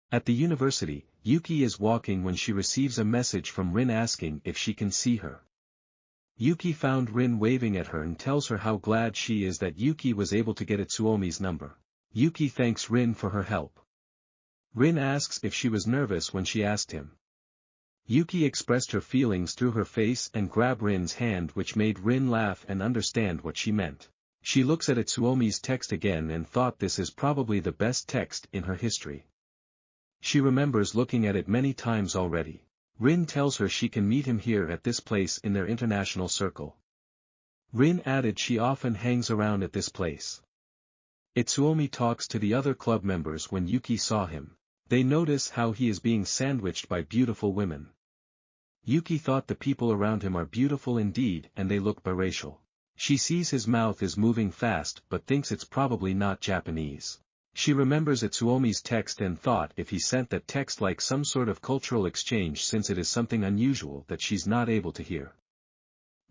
At the university, Yuki is walking when she receives a message from Rin asking if she can see her. Yuki found Rin waving at her and tells her how glad she is that Yuki was able to get Itsuomi's number. Yuki thanks Rin for her help. Rin asks if she was nervous when she asked him. Yuki expressed her feelings through her face and grabbed Rin's hand, which made Rin laugh and understand what she meant. She looks at Itsuomi's text again and thought this is probably the best text in her history. She remembers looking at it many times already. Rin tells her she can meet him here at this place in their international circle. Rin added she often hangs around at this place. Itsuomi talks to the other club members when Yuki saw him. They notice how he is being sandwiched by beautiful women. Yuki thought the people around him are beautiful indeed and they look biracial. She sees his mouth is moving fast but thinks it's probably not Japanese. She remembers Itsuomi's text and thought if he sent that text like some sort of cultural exchange, since it is something unusual that she's not able to hear.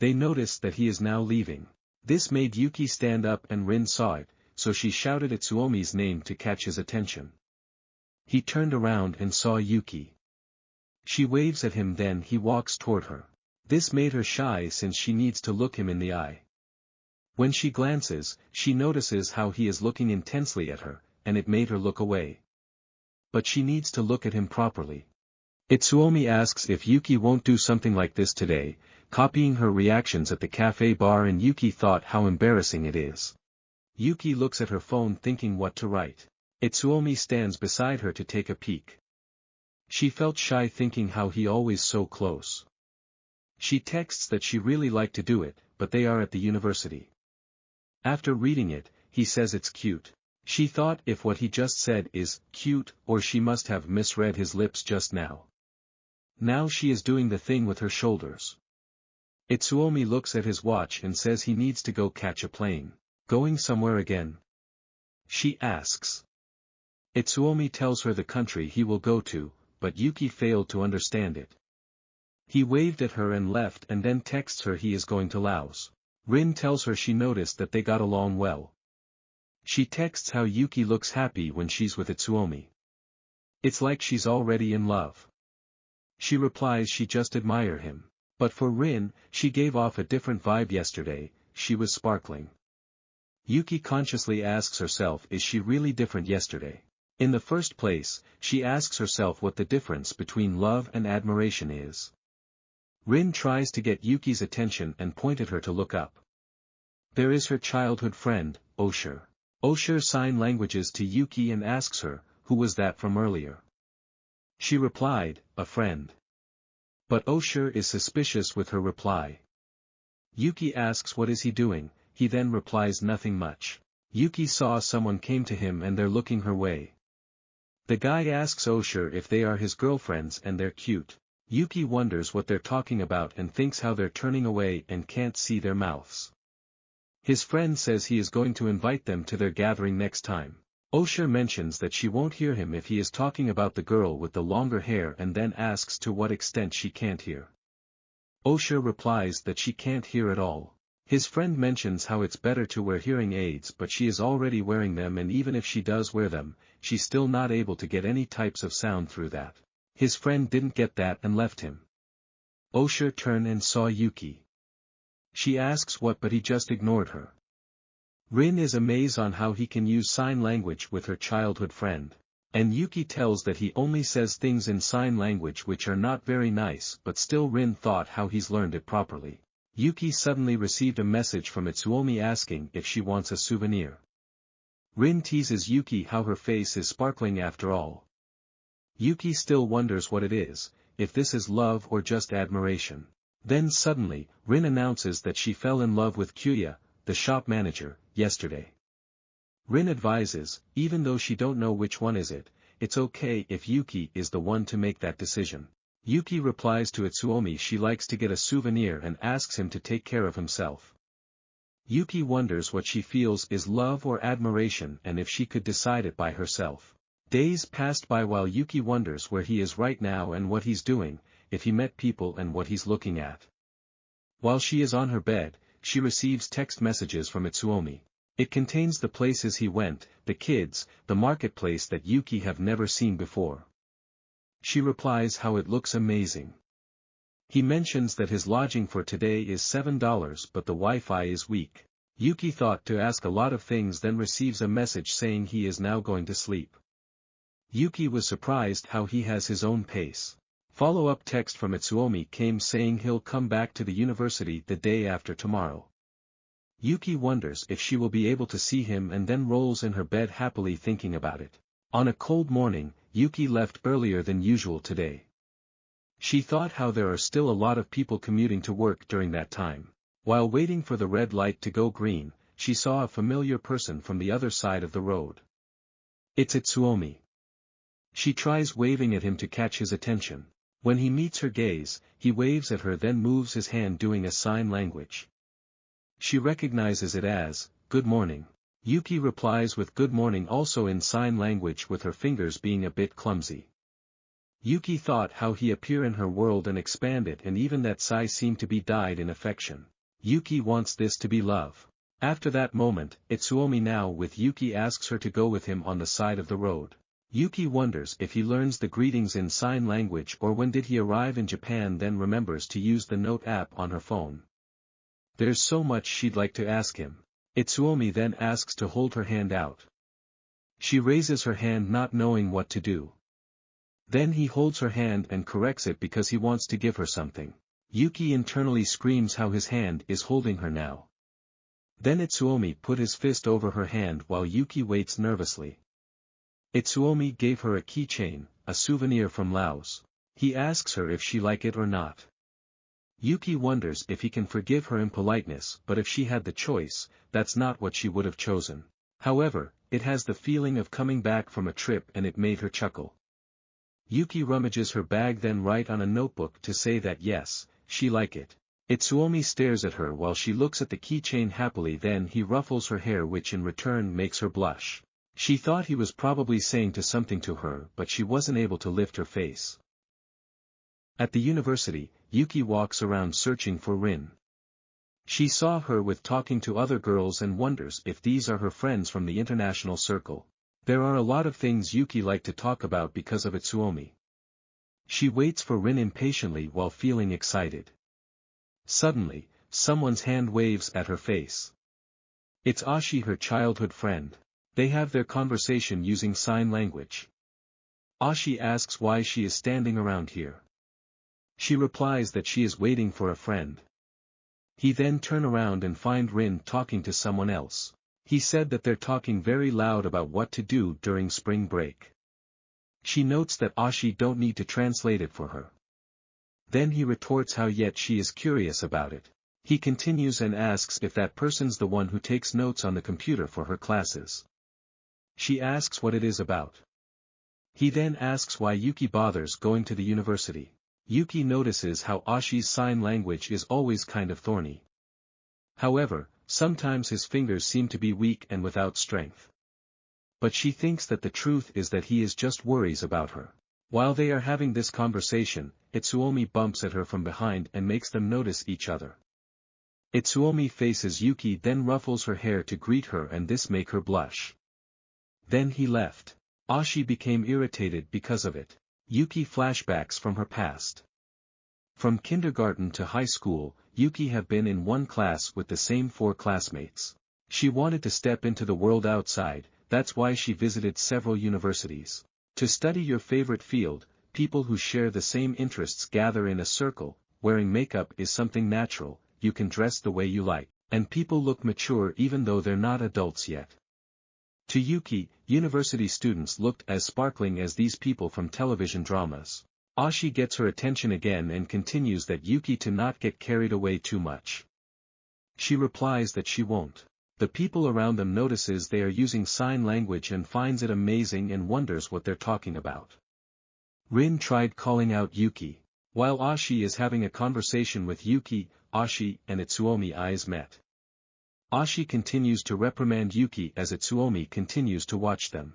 They notice that he is now leaving. This made Yuki stand up and Rin saw it, so she shouted Itsuomi's name to catch his attention. He turned around and saw Yuki. She waves at him, then he walks toward her. This made her shy since she needs to look him in the eye. When she glances, she notices how he is looking intensely at her, and it made her look away. But she needs to look at him properly. Itsuomi asks if Yuki won't do something like this today, copying her reactions at the cafe bar, and Yuki thought how embarrassing it is. Yuki looks at her phone thinking what to write. Itsuomi stands beside her to take a peek. She felt shy thinking how he always so close. She texts that she really like to do it, but they are at the university. After reading it, he says it's cute. She thought if what he just said is cute, or she must have misread his lips just now. Now she is doing the thing with her shoulders. Itsuomi looks at his watch and says he needs to go catch a plane. Going somewhere again? She asks. Itsuomi tells her the country he will go to, but Yuki failed to understand it. He waved at her and left and then texts her he is going to Laos. Rin tells her she noticed that they got along well. She texts how Yuki looks happy when she's with Itsuomi. It's like she's already in love. She replies she just admire him. But for Rin, she gave off a different vibe yesterday, she was sparkling. Yuki consciously asks herself, is she really different yesterday? In the first place, she asks herself what the difference between love and admiration is. Rin tries to get Yuki's attention and pointed her to look up. There is her childhood friend, Osher. Osher sign languages to Yuki and asks her, who was that from earlier? She replied, a friend. But Osher is suspicious with her reply. Yuki asks what is he doing, he then replies nothing much. Yuki saw someone came to him and they're looking her way. The guy asks Osher if they are his girlfriends and they're cute. Yuki wonders what they're talking about and thinks how they're turning away and can't see their mouths. His friend says he is going to invite them to their gathering next time. Osher mentions that she won't hear him if he is talking about the girl with the longer hair and then asks to what extent she can't hear. Osher replies that she can't hear at all. His friend mentions how it's better to wear hearing aids, but she is already wearing them, and even if she does wear them, she's still not able to get any types of sound through that. His friend didn't get that and left him. Osher turned and saw Yuki. She asks what, but he just ignored her. Rin is amazed on how he can use sign language with her childhood friend. And Yuki tells that he only says things in sign language which are not very nice, but still Rin thought how he's learned it properly. Yuki suddenly received a message from Itsuomi asking if she wants a souvenir. Rin teases Yuki how her face is sparkling after all. Yuki still wonders what it is, if this is love or just admiration. Then suddenly, Rin announces that she fell in love with Kyuya, the shop manager, yesterday. Rin advises, even though she don't know which one is it, it's okay if Yuki is the one to make that decision. Yuki replies to Itsuomi she likes to get a souvenir and asks him to take care of himself. Yuki wonders what she feels is love or admiration and if she could decide it by herself. Days passed by while Yuki wonders where he is right now and what he's doing, if he met people and what he's looking at. While she is on her bed, she receives text messages from Itsuomi. It contains the places he went, the kids, the marketplace that Yuki have never seen before. She replies how it looks amazing. He mentions that his lodging for today is $7 but the Wi-Fi is weak. Yuki thought to ask a lot of things, then receives a message saying he is now going to sleep. Yuki was surprised how he has his own pace. Follow-up text from Itsuomi came saying he'll come back to the university the day after tomorrow. Yuki wonders if she will be able to see him and then rolls in her bed happily thinking about it. On a cold morning, Yuki left earlier than usual today. She thought how there are still a lot of people commuting to work during that time. While waiting for the red light to go green, she saw a familiar person from the other side of the road. It's Itsuomi. She tries waving at him to catch his attention. When he meets her gaze, he waves at her then moves his hand doing a sign language. She recognizes it as, "Good morning." Yuki replies with "Good morning" also in sign language with her fingers being a bit clumsy. Yuki thought how he appear in her world and expand it, and even that sigh seemed to be dyed in affection. Yuki wants this to be love. After that moment, Itsuomi now with Yuki asks her to go with him on the side of the road. Yuki wonders if he learns the greetings in sign language or when did he arrive in Japan, then remembers to use the note app on her phone. There's so much she'd like to ask him. Itsuomi then asks to hold her hand out. She raises her hand not knowing what to do. Then he holds her hand and corrects it because he wants to give her something. Yuki internally screams how his hand is holding her now. Then Itsuomi put his fist over her hand while Yuki waits nervously. Itsuomi gave her a keychain, a souvenir from Laos. He asks her if she like it or not. Yuki wonders if he can forgive her impoliteness, but if she had the choice, that's not what she would have chosen. However, it has the feeling of coming back from a trip and it made her chuckle. Yuki rummages her bag then write on a notebook to say that yes, she like it. Itsuomi stares at her while she looks at the keychain happily, then he ruffles her hair which in return makes her blush. She thought he was probably saying something to her but she wasn't able to lift her face. At the university, Yuki walks around searching for Rin. She saw her with talking to other girls and wonders if these are her friends from the international circle. There are a lot of things Yuki liked to talk about because of Itsuomi. She waits for Rin impatiently while feeling excited. Suddenly, someone's hand waves at her face. It's Ashi, her childhood friend. They have their conversation using sign language. Ashi asks why she is standing around here. She replies that she is waiting for a friend. He then turn around and find Rin talking to someone else. He said that they're talking very loud about what to do during spring break. She notes that Ashi don't need to translate it for her. Then he retorts how yet she is curious about it. He continues and asks if that person's the one who takes notes on the computer for her classes. She asks what it is about. He then asks why Yuki bothers going to the university. Yuki notices how Ashi's sign language is always kind of thorny. However, sometimes his fingers seem to be weak and without strength. But she thinks that the truth is that he is just worries about her. While they are having this conversation, Itsuomi bumps at her from behind and makes them notice each other. Itsuomi faces Yuki then ruffles her hair to greet her and this make her blush. Then he left. Ashi became irritated because of it. Yuki flashbacks from her past. From kindergarten to high school, Yuki have been in one class with the same 4 classmates. She wanted to step into the world outside, that's why she visited several universities. To study your favorite field, people who share the same interests gather in a circle, wearing makeup is something natural, you can dress the way you like, and people look mature even though they're not adults yet. To Yuki, university students looked as sparkling as these people from television dramas. Ashi gets her attention again and continues that Yuki to not get carried away too much. She replies that she won't. The people around them notices they are using sign language and finds it amazing and wonders what they're talking about. Rin tried calling out Yuki. While Ashi is having a conversation with Yuki, Ashi and Itsuomi eyes met. Ashi continues to reprimand Yuki as Itsuomi continues to watch them.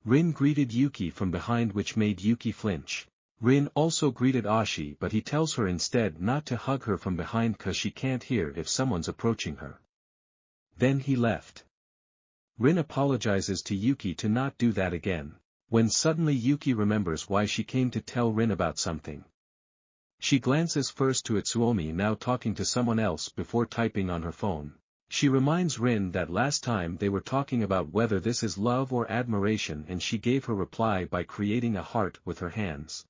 Rin greeted Yuki from behind which made Yuki flinch. Rin also greeted Ashi but he tells her instead not to hug her from behind cause she can't hear if someone's approaching her. Then he left. Rin apologizes to Yuki to not do that again, when suddenly Yuki remembers why she came to tell Rin about something. She glances first to Itsuomi now talking to someone else before typing on her phone. She reminds Rin that last time they were talking about whether this is love or admiration, and she gave her reply by creating a heart with her hands.